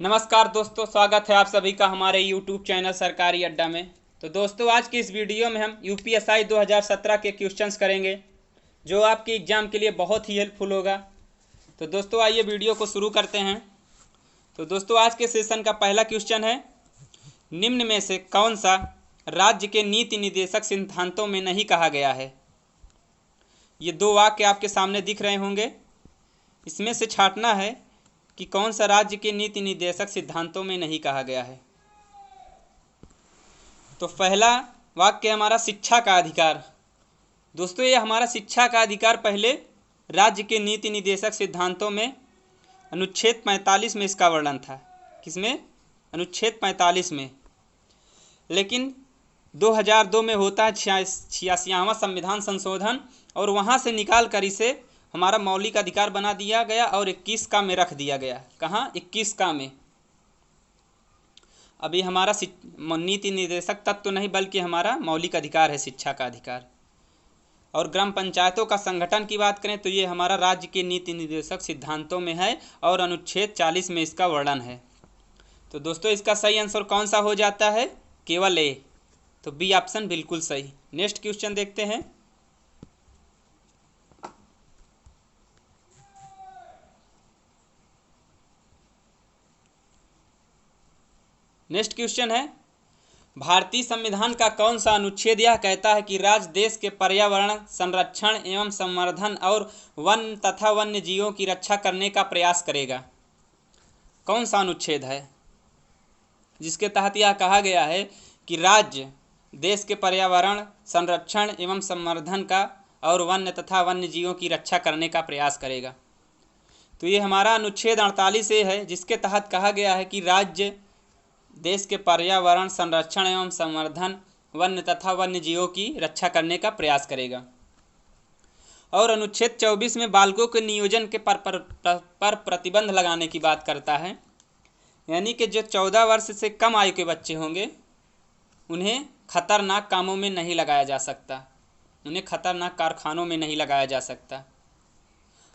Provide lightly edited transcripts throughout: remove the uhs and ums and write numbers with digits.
नमस्कार दोस्तों, स्वागत है आप सभी का हमारे YouTube चैनल सरकारी अड्डा में। तो दोस्तों, आज की इस वीडियो में हम यूपीएसआई 2017 के क्वेश्चंस करेंगे जो आपके एग्ज़ाम के लिए बहुत ही हेल्पफुल होगा। तो दोस्तों, आइए वीडियो को शुरू करते हैं। तो दोस्तों, आज के सेशन का पहला क्वेश्चन है, निम्न में से कौन सा राज्य के नीति निर्देशक सिद्धांतों में नहीं कहा गया है। ये दो वाक्य आपके सामने दिख रहे होंगे। इसमें से छांटना है कि कौन सा राज्य के नीति निर्देशक सिद्धांतों में नहीं कहा गया है। तो पहला वाक्य हमारा शिक्षा का अधिकार। दोस्तों, ये हमारा शिक्षा का अधिकार पहले राज्य के नीति निर्देशक सिद्धांतों में अनुच्छेद 45 में इसका वर्णन था। किसमें? अनुच्छेद 45 में। लेकिन 2002 में होता है 86वां संविधान संशोधन, और वहाँ से निकाल कर इसे हमारा मौलिक अधिकार बना दिया गया और 21 का में रख दिया गया। कहाँ? 21 का में। अभी हमारा नीति निर्देशक तत्व नहीं बल्कि हमारा मौलिक अधिकार है, शिक्षा का अधिकार। और ग्राम पंचायतों का संगठन की बात करें तो ये हमारा राज्य के नीति निर्देशक सिद्धांतों में है और अनुच्छेद 40 में इसका वर्णन है। तो दोस्तों, इसका सही आंसर कौन सा हो जाता है? केवल ए। तो बी ऑप्शन बिल्कुल सही। नेक्स्ट क्वेश्चन देखते हैं। नेक्स्ट क्वेश्चन है, भारतीय संविधान का कौन सा अनुच्छेद यह कहता है कि राज्य देश के पर्यावरण संरक्षण एवं संवर्धन और वन तथा वन्य जीवों की रक्षा करने का प्रयास करेगा? कौन सा अनुच्छेद है जिसके तहत यह कहा गया है कि राज्य देश के पर्यावरण संरक्षण एवं संवर्धन का और वन्य तथा वन्य जीवों की रक्षा करने का प्रयास करेगा? तो ये हमारा अनुच्छेद 48 है, जिसके तहत कहा गया है कि राज्य देश के पर्यावरण संरक्षण एवं संवर्धन वन्य तथा वन्य जीवों की रक्षा करने का प्रयास करेगा। और अनुच्छेद 24 में बालकों के नियोजन के पर प्रतिबंध लगाने की बात करता है। यानी कि जो 14 वर्ष से कम आयु के बच्चे होंगे उन्हें खतरनाक कामों में नहीं लगाया जा सकता, उन्हें खतरनाक कारखानों में नहीं लगाया जा सकता।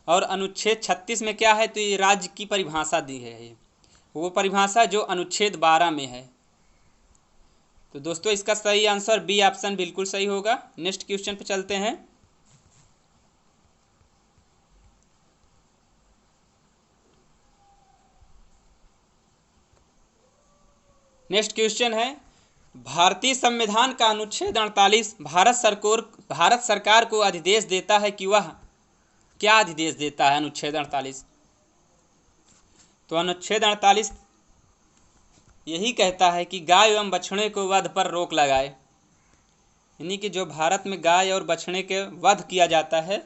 और अनुच्छेद 36 में क्या है? तो ये राज्य की परिभाषा दी है, वो परिभाषा जो अनुच्छेद 12 में है। तो दोस्तों, इसका सही आंसर बी ऑप्शन बिल्कुल सही होगा। नेक्स्ट क्वेश्चन पे चलते हैं। नेक्स्ट क्वेश्चन है, भारतीय संविधान का अनुच्छेद 48 भारत सरकार को आदेश देता है कि वह क्या आदेश देता है? अनुच्छेद 48 तो अनुच्छेद 48 यही कहता है कि गाय एवं बछड़े को वध पर रोक लगाए। यानी कि जो भारत में गाय और बछड़े के वध किया जाता है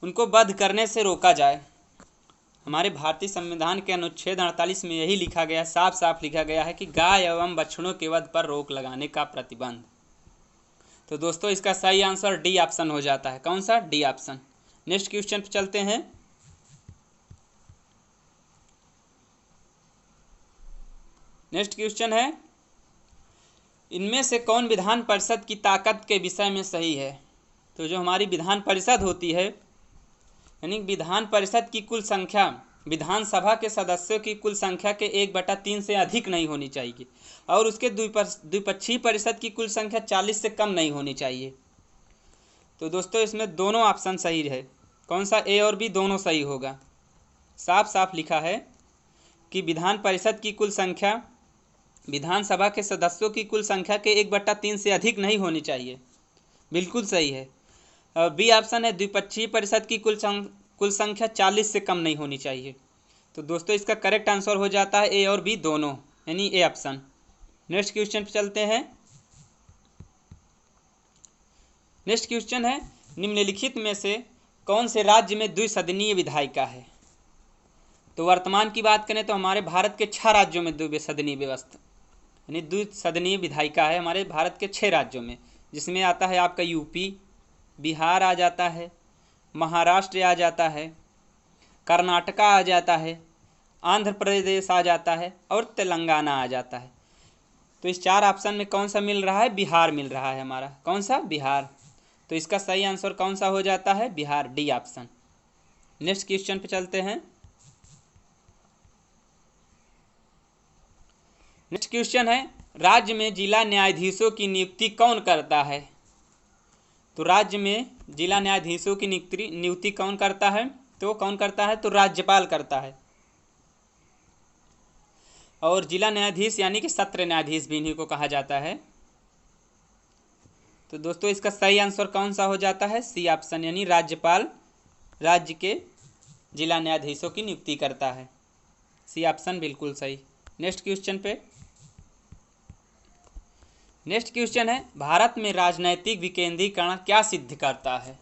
उनको वध करने से रोका जाए। हमारे भारतीय संविधान के अनुच्छेद 48 में यही लिखा गया, साफ साफ लिखा गया है कि गाय एवं बछड़ों के वध पर रोक लगाने का प्रतिबंध। तो दोस्तों, इसका सही आंसर डी ऑप्शन हो जाता है। कौन सा? D option. नेक्स्ट क्वेश्चन पे चलते हैं। नेक्स्ट क्वेश्चन है, इनमें से कौन विधान परिषद की ताकत के विषय में सही है? तो जो हमारी विधान परिषद होती है, यानी विधान परिषद की कुल संख्या विधानसभा के सदस्यों की कुल संख्या के 1/3 से अधिक नहीं होनी चाहिए, और उसके द्विपक्षीय परिषद की कुल संख्या 40 से कम नहीं होनी चाहिए। तो दोस्तों, इसमें दोनों ऑप्शन सही है। कौन सा? ए और बी दोनों सही होगा। साफ साफ लिखा है कि विधान परिषद की कुल संख्या विधानसभा के सदस्यों की कुल संख्या के 1/3 से अधिक नहीं होनी चाहिए। बिल्कुल सही है। और बी ऑप्शन है, द्विपक्षीय परिषद की कुल संख्या 40 से कम नहीं होनी चाहिए। तो दोस्तों, इसका करेक्ट आंसर हो जाता है ए और बी दोनों, यानी ए ऑप्शन। नेक्स्ट क्वेश्चन पे चलते हैं। नेक्स्ट क्वेश्चन है, निम्नलिखित में से कौन से राज्य में द्विसदनीय विधायिका है? तो वर्तमान की बात करें तो हमारे भारत के 6 राज्यों में द्विसदनीय व्यवस्था यानी द्विसदनीय विधायिका है हमारे भारत के 6 राज्यों में, जिसमें आता है आपका यूपी, बिहार आ जाता है, महाराष्ट्र आ जाता है, कर्नाटका आ जाता है, आंध्र प्रदेश आ जाता है और तेलंगाना आ जाता है। तो इस 4 ऑप्शन में कौन सा मिल रहा है? बिहार मिल रहा है हमारा। कौन सा? बिहार। तो इसका सही आंसर कौन सा हो जाता है? Bihar, D option. Next question पे चलते हैं। नेक्स्ट क्वेश्चन है, राज्य में जिला न्यायाधीशों की नियुक्ति कौन करता है? तो राज्य में जिला न्यायाधीशों की नियुक्ति कौन करता है? तो कौन करता है? तो राज्यपाल करता है। और जिला न्यायाधीश यानी कि सत्र न्यायाधीश भी इन्हीं को कहा जाता है। तो दोस्तों इसका सही आंसर कौन सा हो जाता है? सी ऑप्शन, यानी राज्यपाल राज्य के जिला न्यायाधीशों की नियुक्ति करता है। सी ऑप्शन बिल्कुल सही। नेक्स्ट क्वेश्चन पे, नेक्स्ट क्वेश्चन है, भारत में राजनैतिक विकेंद्रीकरण क्या सिद्ध करता है?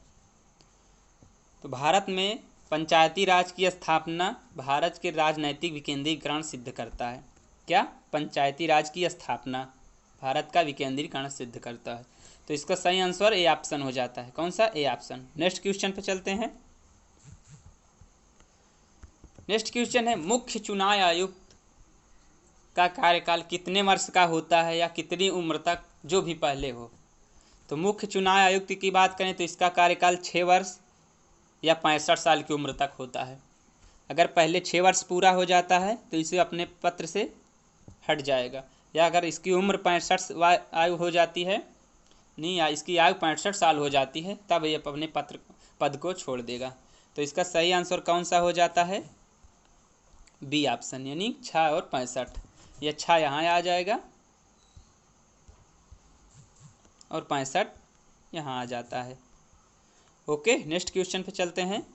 तो भारत में पंचायती राज की स्थापना भारत के राजनैतिक विकेंद्रीकरण सिद्ध करता है। क्या? पंचायती राज की स्थापना भारत का विकेंद्रीकरण सिद्ध करता है। तो इसका सही आंसर ए ऑप्शन हो जाता है। कौन सा? A option. नेक्स्ट क्वेश्चन पे चलते हैं। नेक्स्ट क्वेश्चन है, मुख्य चुनाव आयुक्त का कार्यकाल कितने वर्ष का होता है या कितनी उम्र तक, जो भी पहले हो। तो मुख्य चुनाव आयुक्त की बात करें तो इसका कार्यकाल 6 वर्ष या 65 साल की उम्र तक होता है। अगर पहले 6 वर्ष पूरा हो जाता है तो इसे अपने पत्र से हट जाएगा, या अगर इसकी उम्र 65 आयु हो जाती है, नहीं या इसकी आयु 65 साल हो जाती है, तब ये अपने पद को छोड़ देगा। तो इसका सही आंसर कौन सा हो जाता है? बी ऑप्शन, यानी 6 और 65। यह 6 यहाँ आ जाएगा और 65 यहाँ आ जाता है। ओके, नेक्स्ट क्वेश्चन पे चलते हैं।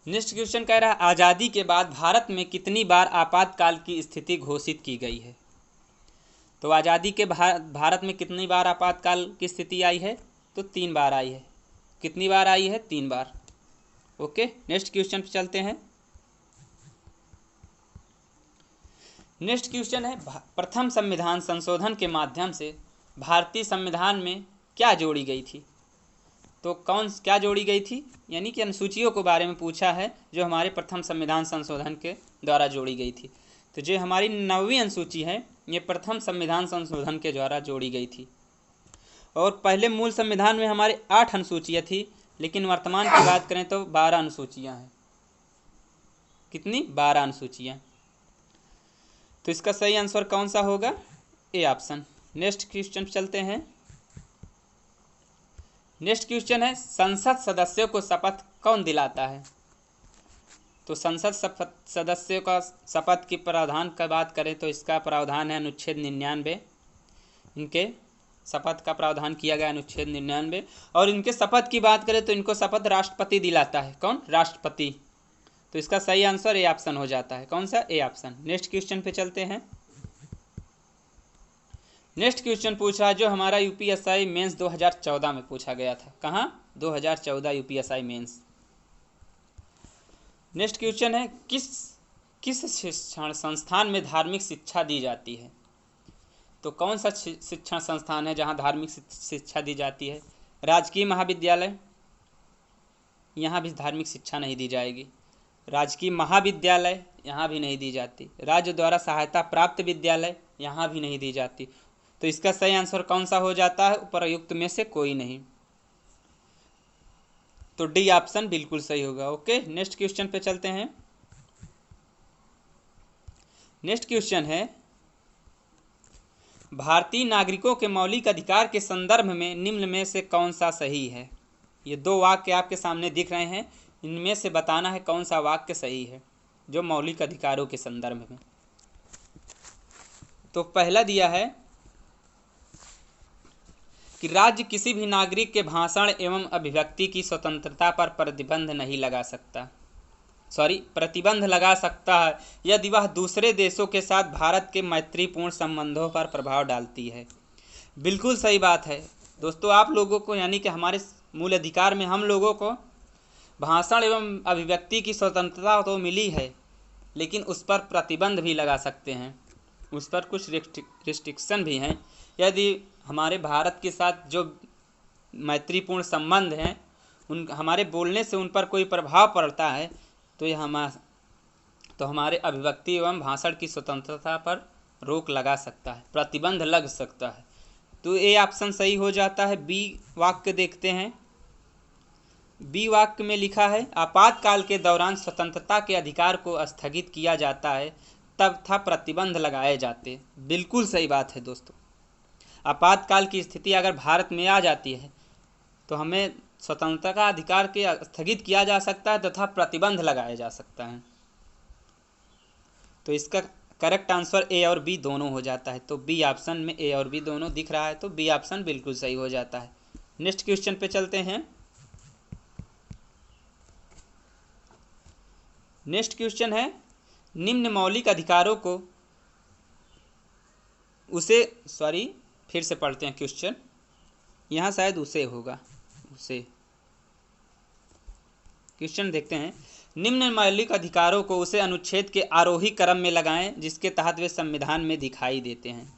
नेक्स्ट क्वेश्चन कह रहा है, आज़ादी के बाद भारत में कितनी बार आपातकाल की स्थिति घोषित की गई है? तो आज़ादी के भारत में कितनी बार आपातकाल की स्थिति आई है? तो 3 बार आई है। कितनी बार आई है? 3 बार। ओके, नेक्स्ट क्वेश्चन पे चलते हैं। नेक्स्ट क्वेश्चन है, प्रथम संविधान संशोधन के माध्यम से भारतीय संविधान में क्या जोड़ी गई थी? तो क्या जोड़ी गई थी? यानी कि अनुसूचियों के बारे में पूछा है, जो हमारे प्रथम संविधान संशोधन के द्वारा जोड़ी गई थी। तो जो हमारी 9वीं अनुसूची है, ये प्रथम संविधान संशोधन के द्वारा जोड़ी गई थी। और पहले मूल संविधान में हमारे 8 अनुसूचियाँ थी, लेकिन वर्तमान की बात करें तो 12 अनुसूचियाँ हैं। कितनी? 12 अनुसूचियाँ। तो इसका सही आंसर कौन सा होगा? A option. नेक्स्ट क्वेश्चन चलते हैं। नेक्स्ट क्वेश्चन है, संसद सदस्यों को शपथ कौन दिलाता है? तो संसद सदस्यों का शपथ की प्रावधान की बात करें तो इसका प्रावधान है अनुच्छेद 99। इनके शपथ का प्रावधान किया गया अनुच्छेद 99। और इनके शपथ की बात करें तो इनको शपथ राष्ट्रपति दिलाता है। कौन? राष्ट्रपति। तो इसका सही आंसर ए ऑप्शन हो जाता है। कौन सा? A option. नेक्स्ट क्वेश्चन पे चलते हैं। नेक्स्ट क्वेश्चन पूछ रहा है, जो हमारा यूपीएसआई मेंस 2014 में पूछा गया था। कहाँ? 2014 यूपीएसआई मेंस। नेक्स्ट क्वेश्चन है, किस शिक्षण संस्थान में धार्मिक शिक्षा दी जाती है? तो कौन सा शिक्षण संस्थान है जहाँ धार्मिक शिक्षा दी जाती है? राजकीय महाविद्यालय, यहाँ भी धार्मिक शिक्षा नहीं दी जाएगी। राजकीय महाविद्यालय, यहाँ भी नहीं दी जाती। राज्य द्वारा सहायता प्राप्त विद्यालय, यहाँ भी नहीं दी जाती। तो इसका सही आंसर कौन सा हो जाता है? उपयुक्त में से कोई नहीं। तो डी ऑप्शन बिल्कुल सही होगा। ओके, नेक्स्ट क्वेश्चन पे चलते हैं। नेक्स्ट क्वेश्चन है, भारतीय नागरिकों के मौलिक अधिकार के संदर्भ में निम्न में से कौन सा सही है? ये 2 वाक्य आपके सामने दिख रहे हैं, इनमें से बताना है कौन सा वाक्य सही है जो मौलिक अधिकारों के संदर्भ में। तो पहला दिया है कि राज्य किसी भी नागरिक के भाषण एवं अभिव्यक्ति की स्वतंत्रता पर प्रतिबंध लगा सकता है यदि वह दूसरे देशों के साथ भारत के मैत्रीपूर्ण संबंधों पर प्रभाव डालती है। बिल्कुल सही बात है दोस्तों। आप लोगों को यानी कि हमारे मूल अधिकार में हम लोगों को भाषण एवं अभिव्यक्ति की स्वतंत्रता तो मिली है, लेकिन उस पर प्रतिबंध भी लगा सकते हैं, उस पर कुछ रिस्ट्रिक्शन भी हैं। यदि हमारे भारत के साथ जो मैत्रीपूर्ण संबंध हैं, हमारे बोलने से उन पर कोई प्रभाव पड़ता है तो हमारे अभिव्यक्ति एवं भाषण की स्वतंत्रता पर रोक लगा सकता है, प्रतिबंध लग सकता है। तो ए ऑप्शन सही हो जाता है। बी वाक्य देखते हैं। बी वाक्य में लिखा है आपातकाल के दौरान स्वतंत्रता के अधिकार को स्थगित किया जाता है तथा प्रतिबंध लगाए जाते। बिल्कुल सही बात है दोस्तों। आपातकाल की स्थिति अगर भारत में आ जाती है तो हमें स्वतंत्रता का अधिकार के स्थगित किया जा सकता है तथा प्रतिबंध लगाया जा सकता है। तो इसका करेक्ट आंसर ए और बी दोनों हो जाता है। तो बी ऑप्शन में ए और बी दोनों दिख रहा है, तो बी ऑप्शन बिल्कुल सही हो जाता है। नेक्स्ट क्वेश्चन पे चलते हैं। नेक्स्ट क्वेश्चन है निम्न मौलिक अधिकारों को फिर से पढ़ते हैं क्वेश्चन, यहाँ शायद उसे होगा, उसे क्वेश्चन देखते हैं। निम्न मौलिक अधिकारों को उसे अनुच्छेद के आरोही क्रम में लगाएं जिसके तहत वे संविधान में दिखाई देते हैं।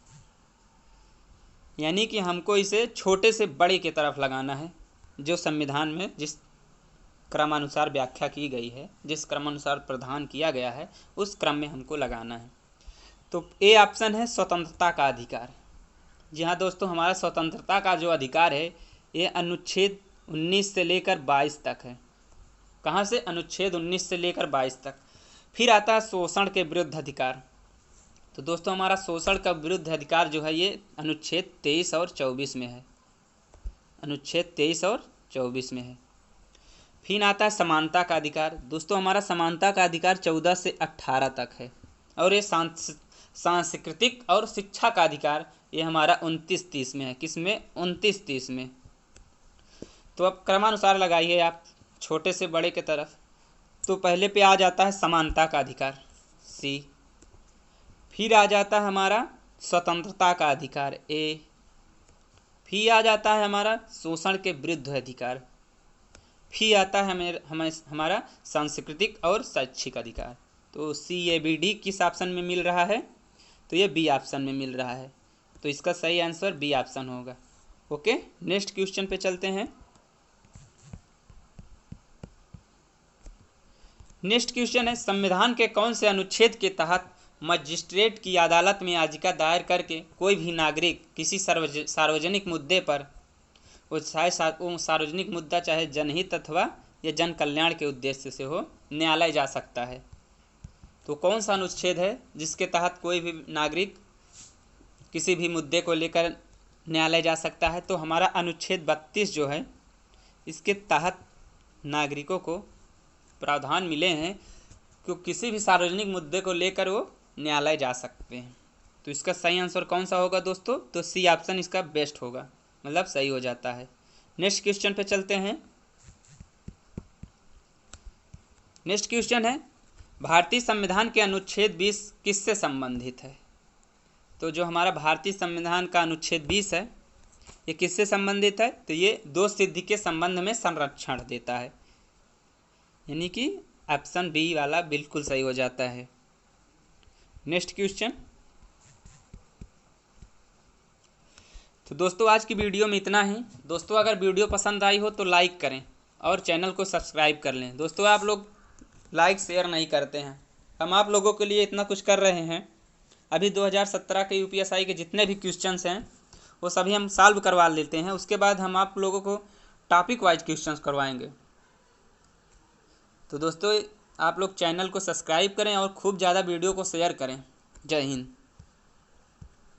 यानी कि हमको इसे छोटे से बड़े की तरफ लगाना है, जो संविधान में जिस क्रमानुसार व्याख्या की गई है, जिस क्रमानुसार प्रदान किया गया है, उस क्रम में हमको लगाना है। तो ए ऑप्शन है स्वतंत्रता का अधिकार। जी हाँ दोस्तों, हमारा स्वतंत्रता का जो अधिकार है ये अनुच्छेद 19 से लेकर 22 तक है। कहाँ से? अनुच्छेद 19 से लेकर 22 तक। फिर आता है शोषण के विरुद्ध अधिकार। तो दोस्तों हमारा शोषण का विरुद्ध अधिकार जो है ये अनुच्छेद 23 और 24 में है। अनुच्छेद 23 और 24 में है। फिर आता है समानता का अधिकार। दोस्तों हमारा समानता का अधिकार 14 से 18 तक है। और ये सांस्कृतिक और शिक्षा का अधिकार ये हमारा 29-30 में है। किसमें? 29-30 में। तो अब क्रमानुसार लगाइए आप छोटे से बड़े की तरफ। तो पहले पे आ जाता है समानता का अधिकार सी, फिर आ जाता है हमारा स्वतंत्रता का अधिकार ए, फिर आ जाता है हमारा शोषण के विरुद्ध अधिकार, फिर आता है हमारा सांस्कृतिक और शैक्षिक अधिकार। तो CABD किस ऑप्शन में मिल रहा है? तो ये बी ऑप्शन में मिल रहा है। तो इसका सही आंसर बी ऑप्शन होगा। ओके, नेक्स्ट क्वेश्चन पे चलते हैं। नेक्स्ट क्वेश्चन है संविधान के कौन से अनुच्छेद के तहत मजिस्ट्रेट की अदालत में याचिका दायर करके कोई भी नागरिक किसी सार्वजनिक मुद्दे पर, वो सार्वजनिक मुद्दा चाहे जनहित अथवा या जन कल्याण के उद्देश्य से हो, न्यायालय जा सकता है? तो कौन सा अनुच्छेद है जिसके तहत कोई भी नागरिक किसी भी मुद्दे को लेकर न्यायालय जा सकता है? तो हमारा अनुच्छेद 32 जो है, इसके तहत नागरिकों को प्रावधान मिले हैं कि किसी भी सार्वजनिक मुद्दे को लेकर वो न्यायालय जा सकते हैं। तो इसका सही आंसर कौन सा होगा दोस्तों? तो सी ऑप्शन इसका बेस्ट होगा, मतलब सही हो जाता है। नेक्स्ट क्वेश्चन पे चलते हैं। नेक्स्ट क्वेश्चन है भारतीय संविधान के अनुच्छेद 20 किससे संबंधित है? तो जो हमारा भारतीय संविधान का अनुच्छेद 20 है ये किससे संबंधित है? तो ये दो सिद्धि के संबंध में संरक्षण देता है। यानी कि ऑप्शन बी वाला बिल्कुल सही हो जाता है। Next question. तो दोस्तों आज की वीडियो में इतना ही। दोस्तों अगर वीडियो पसंद आई हो तो लाइक करें और चैनल को सब्सक्राइब कर लें। दोस्तों आप लोग लाइक शेयर नहीं करते हैं। हम आप लोगों के लिए इतना कुछ कर रहे हैं। अभी 2017 के UPSI के जितने भी क्वेश्चंस हैं वो सभी हम सॉल्व करवा लेते हैं। उसके बाद हम आप लोगों को टॉपिक वाइज क्वेश्चंस करवाएंगे। तो दोस्तों आप लोग चैनल को सब्सक्राइब करें और खूब ज़्यादा वीडियो को शेयर करें। जय हिंद।